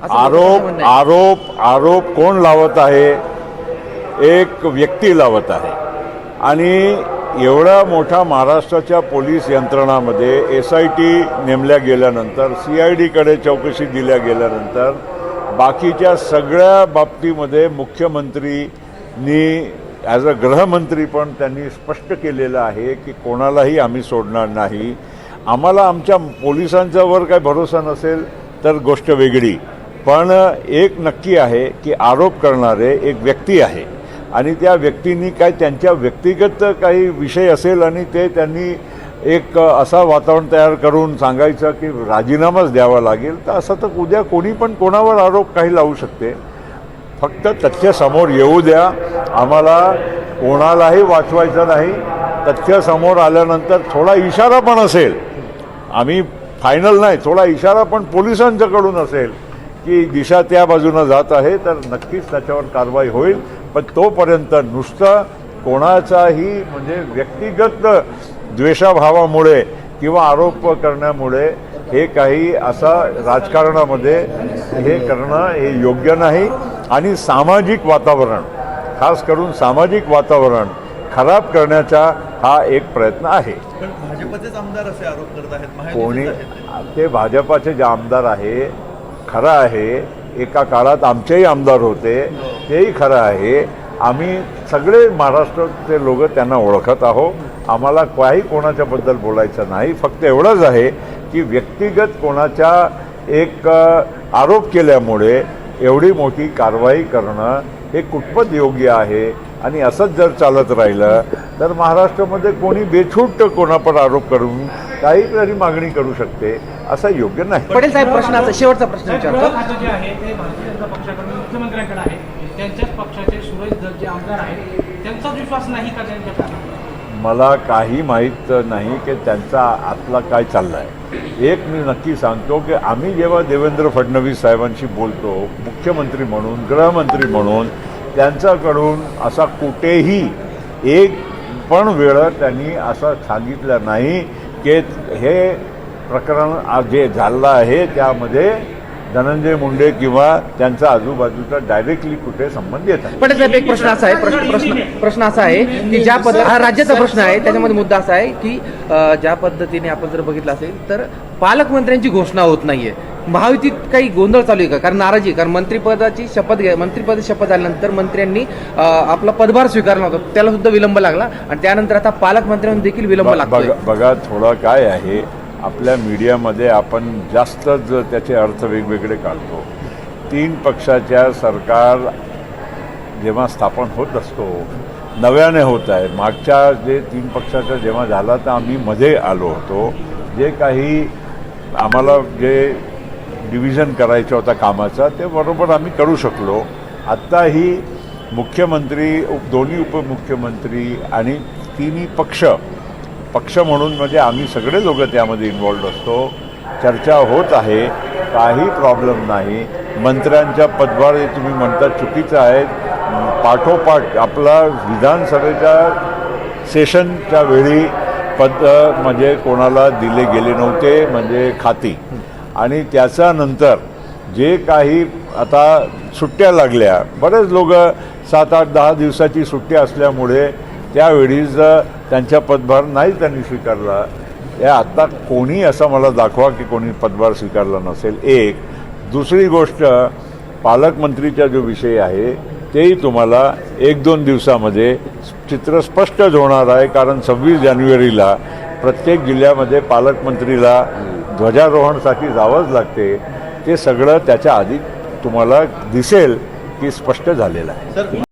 आरोप आरोप आरोप कोण लावत आहे? एक व्यक्ती लावत आहे. आणि एवढा मोठा महाराष्ट्राच्या पोलीस यंत्रणामध्ये SIT नेमल्या गेल्यानंतर, CIDकडे चौकशी दिल्या गेल्यानंतर बाकीच्या सगळ्या बाबतीमध्ये मुख्यमंत्रीनी ॲज अ गृहमंत्री पण त्यांनी स्पष्ट केलेलं आहे की कोणालाही आम्ही सोडणार नाही. आम्हाला आमच्या पोलिसांच्यावर काही भरोसा नसेल तर गोष्ट वेगळी, पण एक नक्की आहे की आरोप करणारे एक व्यक्ती आहे आणि त्या व्यक्तींनी काय त्यांच्या व्यक्तिगत काही विषय असेल आणि ते त्यांनी एक असा वातावरण तयार करून सांगायचं की राजीनामाच द्यावा लागेल, तर असं तर उद्या कोणी पण कोणावर आरोप काही लावू शकते. फक्त तथ्य समोर येऊ द्या. आम्हाला कोणालाही वाचवायचं नाही. तथ्य समोर आल्यानंतर थोडा इशारा पण असेल, आम्ही फायनल नाही, थोडा इशारा पण पोलिसांच्याकडून असेल की दिशा त्या बाजूनं जात आहे, तर नक्कीच त्याच्यावर कारवाई होईल. पण तोपर्यंत नुसतं कोणाचाही म्हणजे व्यक्तिगत द्वेषाभावामुळे किंवा आरोप करण्यामुळे हे काही असं राजकारणामध्ये हे करणं हे योग्य नाही. आणि सामाजिक वातावरण, खास करून सामाजिक वातावरण खराब करण्याचा हा एक प्रयत्न आहे. पण भाजपचेच आमदार असे आरोप करत आहेत. कोणी ते भाजपाचे जे आमदार आहे, खरं आहे, एका काळात आमचेही आमदार होते, तेही खरं आहे. आम्ही सगळे महाराष्ट्राचे लोक त्यांना ओळखत आहोत. आम्हाला काही कोणाच्याबद्दल बोलायचं नाही. फक्त एवढंच आहे की व्यक्तिगत कोणाच्या एक आरोप केल्यामुळे एवढी मोठी कारवाई करणं हे कुठपत योग्य आहे. आणि असंच जर चालत राहिलं तर महाराष्ट्रामध्ये कोणी बेछूट कोणापर आरोप करून काही तरी मागणी करू शकते, असं योग्य नाही. पटेल साहेब, प्रश्नाचा शेवटचा प्रश्न विचारतो. जे आहे ते भारतीय जनता पक्षाकडून मुख्यमंत्र्यांकडे आहे. त्यांच्याच पक्षाचे सुरेश दस जे आमदार आहेत त्यांचा विश्वास नाही का त्यांच्याकडे? मला काही माहीत नाही की त्यांचा आतला काय चालला आहे. एक मी नक्की सांगतो की आम्ही जेव्हा देवेंद्र फडणवीस साहेबांशी बोलतो मुख्यमंत्री म्हणून, गृहमंत्री म्हणून, त्यांच्याकडून असा कुठेही एक पण वेळ त्यांनी असं सांगितलं नाही की हे प्रकरण जे झालं आहे त्यामध्ये धनंजय मुंडे किंवा त्यांचा आजूबाजूचा डायरेक्टली कुठे संबंध येत आहे. पटेल साहेब, एक प्रश्न असा आहे, प्रश्न असा आहे की ज्या हा राज्याचा प्रश्न आहे, त्याच्यामध्ये मुद्दा असा आहे की ज्या पद्धतीने आपण जर बघितलं असेल तर पालकमंत्र्यांची घोषणा होत नाहीये. महायुतीत काही गोंधळ चालू आहे का? कारण नाराजी, कारण मंत्रिपदाची शपथ झाल्यानंतर मंत्र्यांनी आपला पदभार स्वीकारला होता, त्याला सुद्धा विलंब लागला आणि त्यानंतर आता पालकमंत्र्यांना देखील विलंब लागतोय. बघा, थोडं काय आहे, आपल्या मीडियामध्ये आपण जास्तच त्याचे अर्थ वेगवेगळे काढतो. 3 पक्षाच्या सरकार जेव्हा स्थापन होत असतो, नव्याने होत आहे. मागच्या जे 3 पक्षाचा जेव्हा झाला तर आम्ही मध्ये आलो होतो. जे काही आम्हाला जे डिव्हिजन करायचं होता कामाचा ते बरोबर आम्ही करू शकलो. आत्ताही मुख्यमंत्री, दोन्ही उपमुख्यमंत्री आणि तिन्ही पक्ष म्हणून म्हणजे आम्ही सगळे लोक त्यामध्ये इन्वॉल्ड असतो. चर्चा होत आहे, काही प्रॉब्लेम नाही. मंत्र्यांच्या पदभार हे तुम्ही म्हणता चुकीचं आहे. पाठोपाठ आपला विधानसभेच्या सेशनच्या वेळी पद म्हणजे कोणाला दिले गेले नव्हते, म्हणजे खाती. आणि त्याच्यानंतर जे काही आता सुट्ट्या लागल्या, बरेच लोक 7, 8, 10 दिवसाची सुट्टी असल्यामुळे त्यावेळीच त्यांचा पदभार नाही त्यांनी स्वीकारला. या आत्ता कोणी असं मला दाखवा की कोणी पदभार स्वीकारला नसेल. एक दुसरी गोष्ट, पालकमंत्रीचा जो विषय आहे तेही तुम्हाला 1-2 दिवसामध्ये चित्र स्पष्टच होणार आहे. कारण 26 जानेवारीला प्रत्येक जिल्ह्यामध्ये पालकमंत्रीला ध्वजारोहणासाठी जावंच लागते. ते सगळं त्याच्या आधी तुम्हाला दिसेल की स्पष्ट झालेलं आहे.